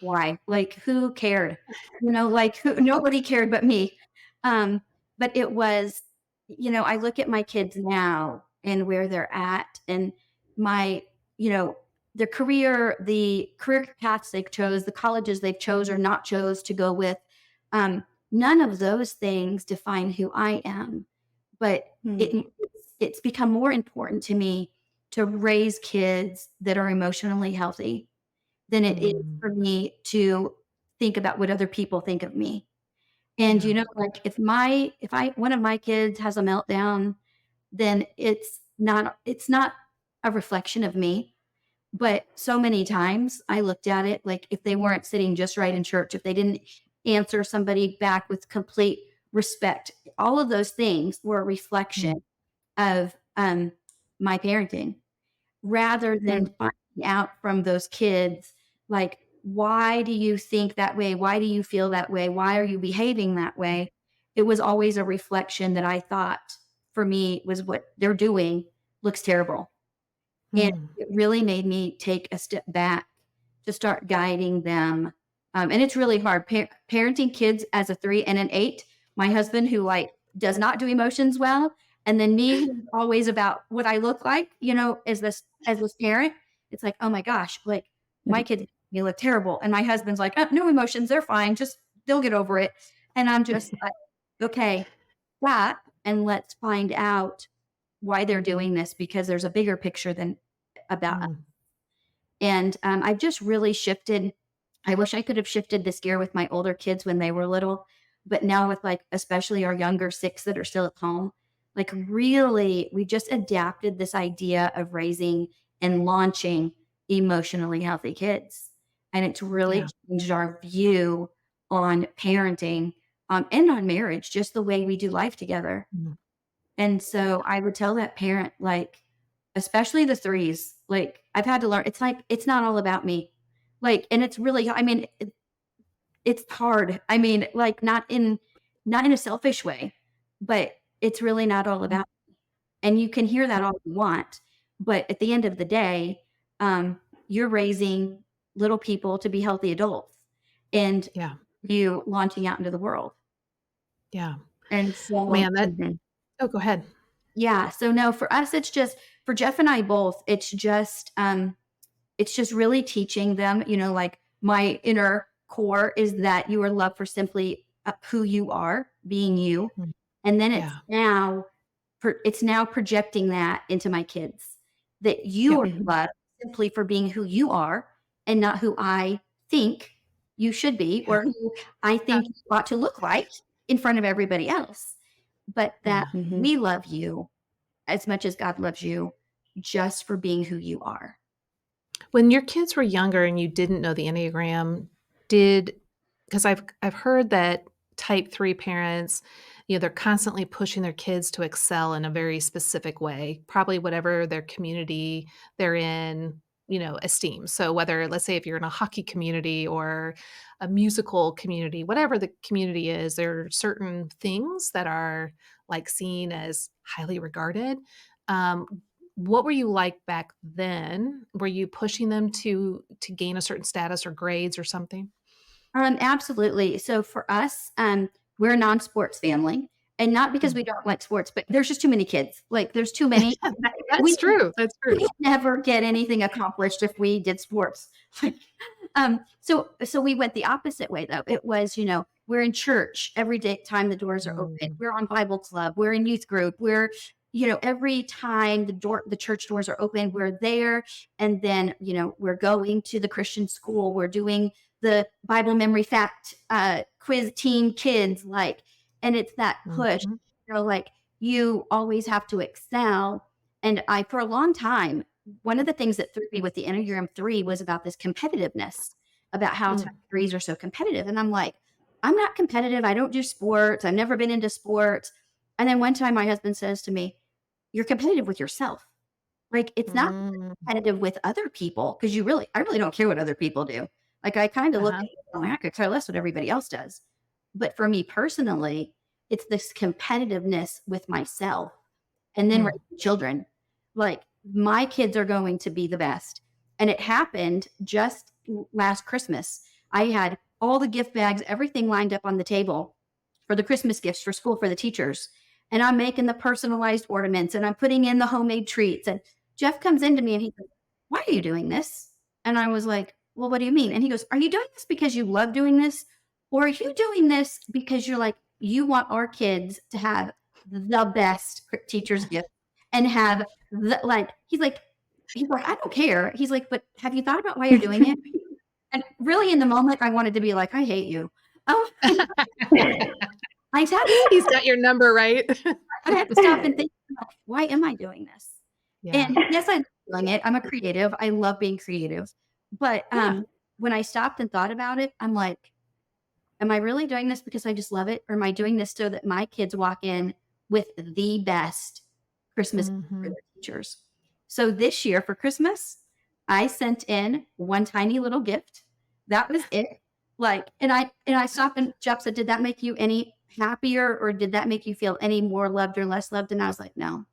why? Like, who cared? Like who nobody cared but me. Um, but it was, I look at my kids now and where they're at and my, you know, their career, the career paths they've chose, the colleges they've chose or not chose to go with. Um, None of those things define who I am. But Hmm. it's become more important to me to raise kids that are emotionally healthy than it is mm, for me to think about what other people think of me. And, yeah. like if I one of my kids has a meltdown, then it's not a reflection of me. But so many times I looked at it like if they weren't sitting just right in church, if they didn't answer somebody back with complete respect, all of those things were a reflection Mm, of my parenting rather mm, than finding out from those kids, like, why do you think that way? Why do you feel that way? Why are you behaving that way? It was always a reflection that I thought for me was what they're doing looks terrible. And mm, it really made me take a step back to start guiding them. And it's really hard parenting kids as a 3 and an 8. My husband, who like does not do emotions well, and then me, who's always about what I look like, as this parent. It's like, oh my gosh, like my kids make me look terrible, and my husband's like, no emotions, they're fine, just they'll get over it. And I'm just like, okay, stop, and let's find out why they're doing this because there's a bigger picture than about mm, and, I've just really shifted. I wish I could have shifted this gear with my older kids when they were little, but now with, like, especially our younger 6 that are still at home, like, really, we just adapted this idea of raising and launching emotionally healthy kids, and it's really yeah. changed our view on parenting, and on marriage, just the way we do life together. Mm, And so I would tell that parent, like, especially the threes, like, I've had to learn, it's like, it's not all about me. Like, and it's really, I mean, it's hard. I mean, like, not in a selfish way, but it's really not all mm, about, and you can hear that all you want. But at the end of the day, um, you're raising little people to be healthy adults and Yeah. you launching out into the world. Yeah. And so, Man, that oh, go ahead. yeah. So no, for us, it's just for Jeff and I both, it's just really teaching them, like my inner core is that you are loved for simply who you are, being you. Mm, And then yeah. it's now projecting that into my kids that you Yep. are loved simply for being who you are and not who I think you should be Yeah. or who I Yeah. think you ought to look like in front of everybody else. But that Yeah. we love you as much as God loves you just for being who you are. When your kids were younger and you didn't know the Enneagram, did because I've heard that type 3 parents, they're constantly pushing their kids to excel in a very specific way, probably whatever their community they're in, esteems. So whether let's say if you're in a hockey community or a musical community, whatever the community is, there are certain things that are like seen as highly regarded. Um, what were you like back then? Were you pushing them to gain a certain status or grades or something? Absolutely. So for us, we're a non-sports family, and not because Mm. we don't like sports, but there's just too many kids. Like there's too many. That's We true, that's we true. could never get anything accomplished if we did sports. Like, so we went the opposite way though. It was, we're in church every day time the doors are open. Mm, We're on Bible club. We're in youth group. We're, every time the church doors are open, we're there. And then, we're going to the Christian school. We're doing the Bible memory fact quiz team kids, like, and it's that push, mhm, like you always have to excel. And for a long time, one of the things that threw me with the Enneagram 3 was about this competitiveness, about how type mm, threes are so competitive. And I'm like, I'm not competitive. I don't do sports. I've never been into sports. And then one time my husband says to me, you're competitive with yourself. Like it's not mm, competitive with other people because I really don't care what other people do. Like I kind of look uh-huh, at it, oh, I could care less what everybody else does. But for me personally, it's this competitiveness with myself and then mm, raising children. Like my kids are going to be the best. And it happened just last Christmas. I had all the gift bags, everything lined up on the table for the Christmas gifts for school for the teachers. And I'm making the personalized ornaments and I'm putting in the homemade treats. And Jeff comes into me and he goes, why are you doing this? And I was like, well, what do you mean? And he goes, are you doing this because you love doing this? Or are you doing this because you're like, you want our kids to have the best teacher's gift and have he's like, I don't care. He's like, but have you thought about why you're doing it? And really in the moment, I wanted to be like, I hate you. Oh, I had to He's got your number, right? I had to stop and think, like, why am I doing this? Yeah, And yes, I'm doing it. I'm a creative. I love being creative. But yeah, when I stopped and thought about it, I'm like, am I really doing this because I just love it? Or am I doing this so that my kids walk in with the best Christmas gift for mhm, their teachers? So this year for Christmas, I sent in one tiny little gift. That was it. Like, and I stopped and Jeff said, did that make you any happier or did that make you feel any more loved or less loved? And I was like, no.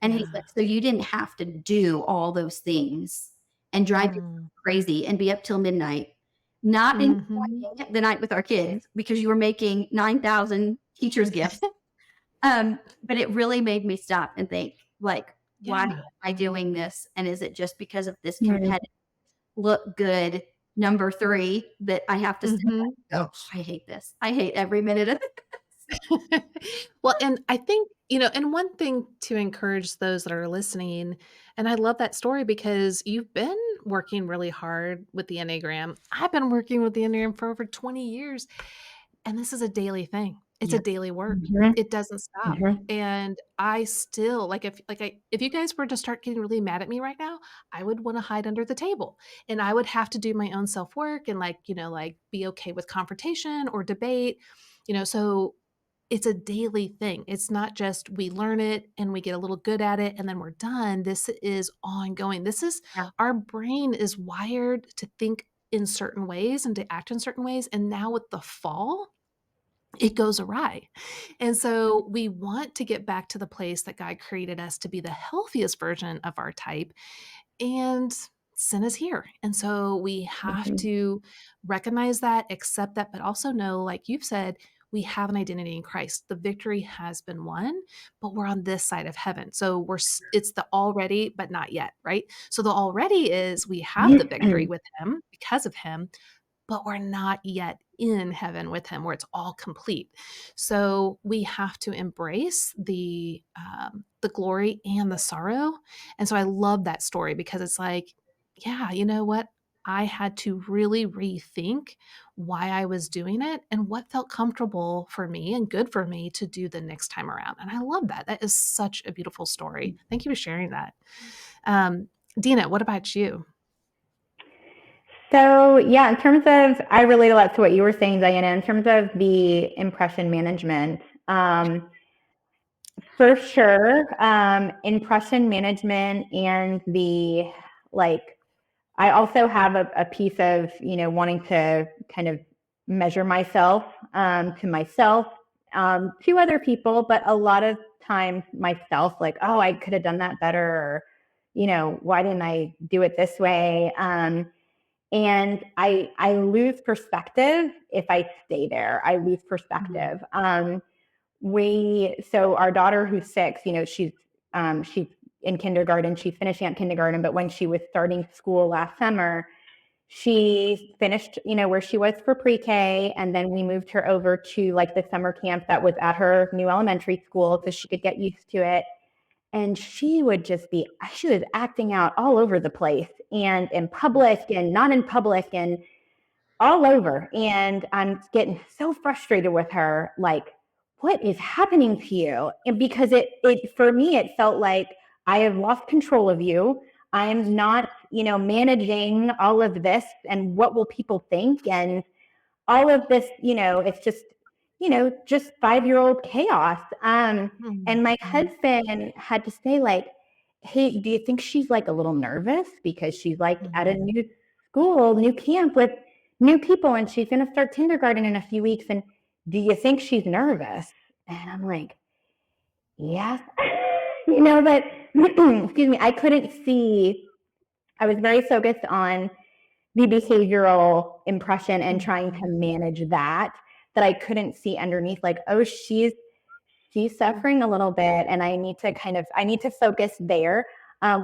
And he's yeah, like, so you didn't have to do all those things and drive yourself mm, crazy and be up till midnight, not mhm, enjoying the night with our kids because you were making 9,000 teachers gifts. But it really made me stop and think, like, why am yeah, I doing this? And is it just because of this Mhm. competitive look good number 3 that I have to say, mhm. oh, I hate this. I hate every minute of it. Well, and I think, and one thing to encourage those that are listening, and I love that story because you've been working really hard with the Enneagram. I've been working with the Enneagram for over 20 years, and this is a daily thing. It's a Yeah. daily work. Mhm. It doesn't stop. Mhm. And I still if you guys were to start getting really mad at me right now, I would want to hide under the table. And I would have to do my own self-work and be okay with confrontation or debate. So it's a daily thing. It's not just we learn it and we get a little good at it and then we're done. This is ongoing. This is Yeah. our brain is wired to think in certain ways and to act in certain ways. And now with the fall, it goes awry. And so we want to get back to the place that God created us to be the healthiest version of our type. And sin is here. And so we have Mhm. to recognize that, accept that, but also know, like you've said, we have an identity in Christ. The victory has been won, but we're on this side of heaven. So it's the already, but not yet, right? So the already is we have the victory with him because of him, but we're not yet in heaven with him where it's all complete. So we have to embrace the glory and the sorrow. And so I love that story because it's like, yeah, you know what? I had to really rethink why I was doing it and what felt comfortable for me and good for me to do the next time around. And I love that. That is such a beautiful story. Thank you for sharing that. Um, Dina, what about you? So, yeah, in terms of, I relate a lot to what you were saying, Diana, in terms of the impression management. For sure, impression management and the like, I also have a piece of, wanting to kind of measure myself, to myself, to other people, but a lot of times myself, like, oh, I could have done that better, or, why didn't I do it this way? And I lose perspective if I stay there. I lose Mhm. perspective. So our daughter who's 6, she's in kindergarten. She's finishing up kindergarten, but when she was starting school last summer, she finished, where she was for pre-K, and then we moved her over to like the summer camp that was at her new elementary school so she could get used to it. And she was acting out all over the place, and in public and not in public and all over. And I'm getting so frustrated with her, like, what is happening to you? And because it for me, it felt like I have lost control of you. I'm not, managing all of this, and what will people think? And all of this, it's just 5-year-old chaos. And my Mhm. husband had to say, like, hey, do you think she's like a little nervous because she's like at a Mhm. new school, new camp with new people, and she's going to start kindergarten in a few weeks? And do you think she's nervous? And I'm like, yeah, but excuse me, I couldn't see. I was very focused on the behavioral impression and trying to Mhm. manage that I couldn't see underneath, like, oh, she's suffering a little bit, and I need to focus there.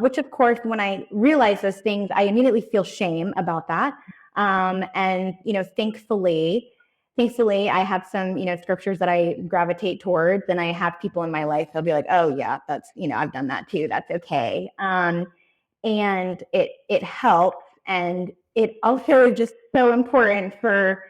Which of course, when I realize those things, I immediately feel shame about that. And thankfully I have some, scriptures that I gravitate towards, and I have people in my life that'll be like, oh yeah, that's, I've done that too, that's okay. And it helps. And it also is just so important for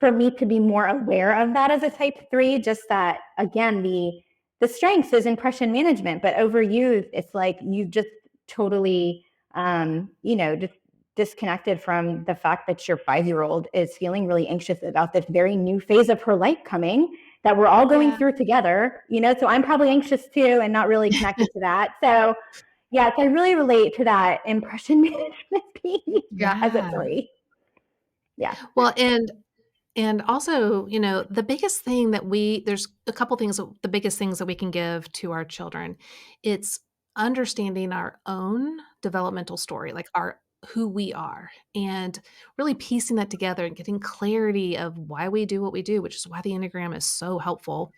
me to be more aware of that as a type 3. Just that, again, the strengths is impression management, but overused, it's like you just totally just disconnected from the fact that your 5-year-old is feeling really anxious about this very new phase of her life coming, that we're all going Yeah. through together, so I'm probably anxious too and not really connected to that. So yes, I really relate to that impression management piece. Yeah, as a Yeah. 3. Yeah. Well, and also, the biggest thing that there's a couple things, the biggest things that we can give to our children. It's understanding our own developmental story, like who we are, and really piecing that together and getting clarity of why we do what we do, which is why the Enneagram is so helpful.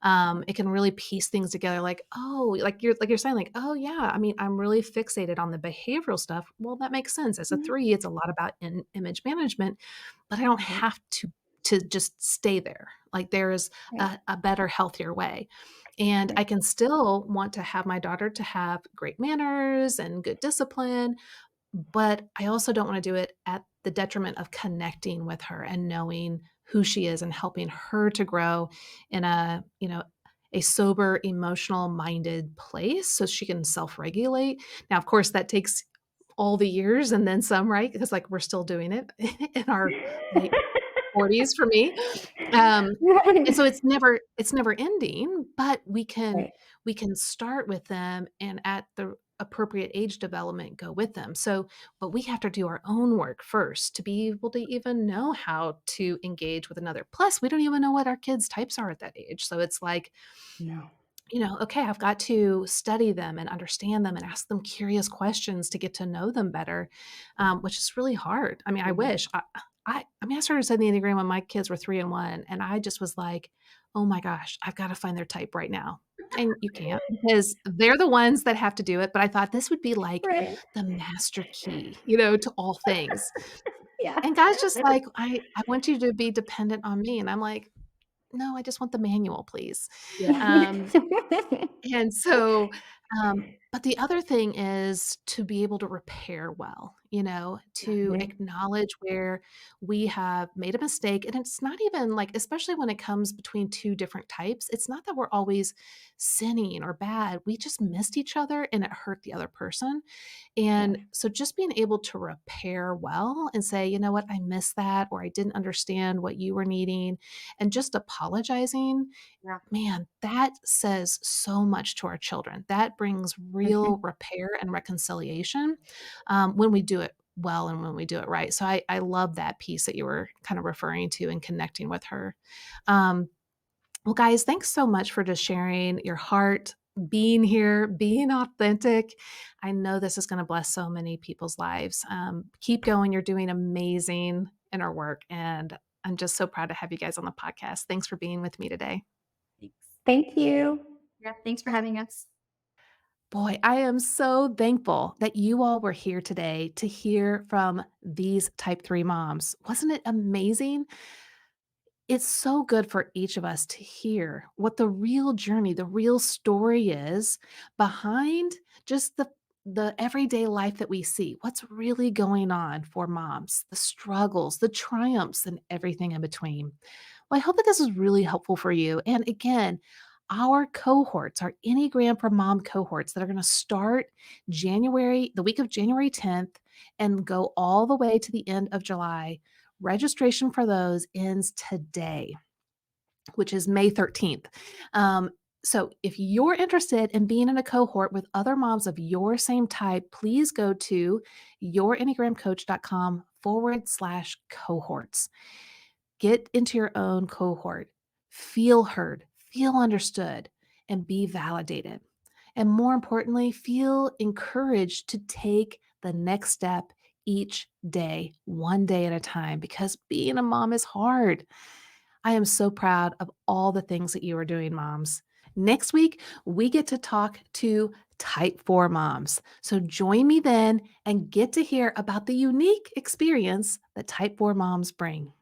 It can really piece things together, like, oh, like you're saying, like, oh yeah, I mean, I'm really fixated on the behavioral stuff. Well, that makes sense. As a Mhm. 3, it's a lot about image management, but I don't Right. have to just stay there. Like there is Right. a better, healthier way. And Right. I can still want to have my daughter to have great manners and good discipline, but I also don't want to do it at the detriment of connecting with her and knowing who she is and helping her to grow in a sober, emotional minded place so she can self-regulate. Now, of course, that takes all the years and then some, right? Because like we're still doing it in our late 40s for me. Um, and so Right. it's never ending, but we can Right. we can start with them and at the appropriate age development go with them. So, but we have to do our own work first to be able to even know how to engage with another. Plus, we don't even know what our kids' types are at that age. So it's like No. okay, I've got to study them and understand them and ask them curious questions to get to know them better, which is really hard. I mean, I Mhm. wish I mean, I started studying the Enneagram when my kids were 3 and 1, and I just was like, oh my gosh, I've got to find their type right now. And you can't because they're the ones that have to do it. But I thought this would be like Right. the master key, to all things. Yeah. And God's just like, I want you to be dependent on me. And I'm like, no, I just want the manual, please. Yeah. Um, and so, but the other thing is to be able to repair well, to Mhm. acknowledge where we have made a mistake. And it's not even like, especially when it comes between two different types, it's not that we're always sinning or bad. We just missed each other and it hurt the other person. Yeah. And so just being able to repair well and say, you know what, I missed that, or I didn't understand what you were needing, and just apologizing. Yeah. Man, that says so much to our children. That brings Mhm. real repair and reconciliation, when we do it well and when we do it right. So I love that piece that you were kind of referring to and connecting with her. Um, well, guys, thanks so much for just sharing your heart, being here, being authentic. I know this is going to bless so many people's lives. Keep going. You're doing amazing in our work. And I'm just so proud to have you guys on the podcast. Thanks for being with me today. Thanks. Thank you. Yeah. Thanks for having us. Boy, I am so thankful that you all were here today to hear from these type 3 moms. Wasn't it amazing? It's so good for each of us to hear what the real journey, the real story is behind just the everyday life that we see. What's really going on for moms, the struggles, the triumphs, and everything in between. Well, I hope that this is really helpful for you. And again, our cohorts, our Enneagram for Mom cohorts that are going to start the week of January 10th and go all the way to the end of July. Registration for those ends today, which is May 13th. So if you're interested in being in a cohort with other moms of your same type, please go to yourenneagramcoach.com/cohorts. Get into your own cohort, feel heard, feel understood, and be validated. And more importantly, feel encouraged to take the next step each day, one day at a time, because being a mom is hard. I am so proud of all the things that you are doing, moms. Next week, we get to talk to type 4 moms. So join me then and get to hear about the unique experience that type 4 moms bring.